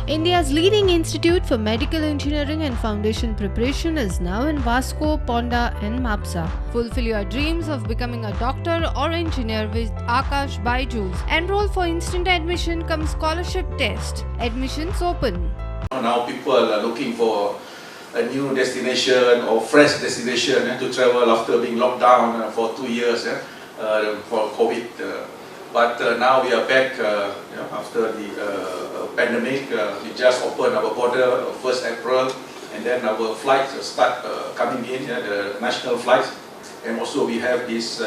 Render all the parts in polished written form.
India's leading institute for medical engineering and foundation preparation is now in Vasco, Ponda and Mapsa. Fulfill your dreams of becoming a doctor or engineer with Akash Byju's. Enroll for instant admission cum scholarship test. Admissions open. Now people are looking for a new destination or fresh destination to travel after being locked down for 2 years for COVID. But now we are back after the pandemic. We just opened our border 1st April, and then our flights start coming in, the national flights. And also we have this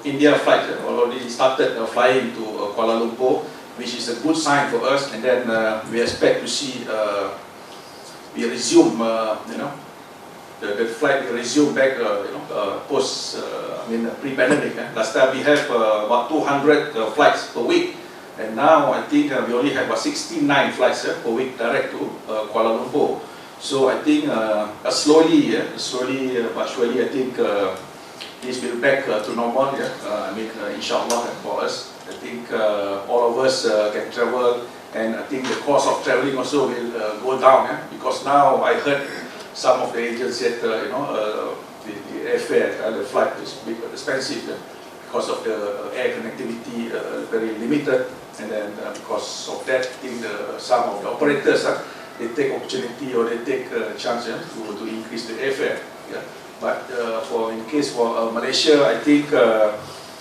India flight already started flying to Kuala Lumpur, which is a good sign for us. And then we expect to see we resume, the flight will resume back, post, pre-pandemic. Last time we have about 200 flights per week, and now I think we only have about 69 flights per week direct to Kuala Lumpur. So I think slowly but surely, I think this will back to normal. Inshallah for us. I think all of us can travel, and I think the cost of traveling also will go down, because now I heard some of the agents said the airfare, the flight is a bit expensive because of the air connectivity very limited, and then because of that, I think some of the operators they take opportunity or they take chance to increase the airfare. But in case for Malaysia, I think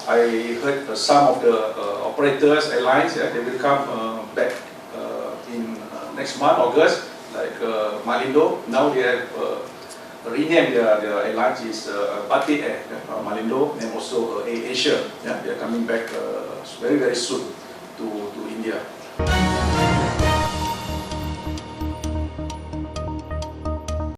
I heard some of the operators, airlines, they will come back in next month, August, like Malindo. Now they have renamed their airlines is Batik Air, Malindo, and also Asia. They are coming back very soon to India.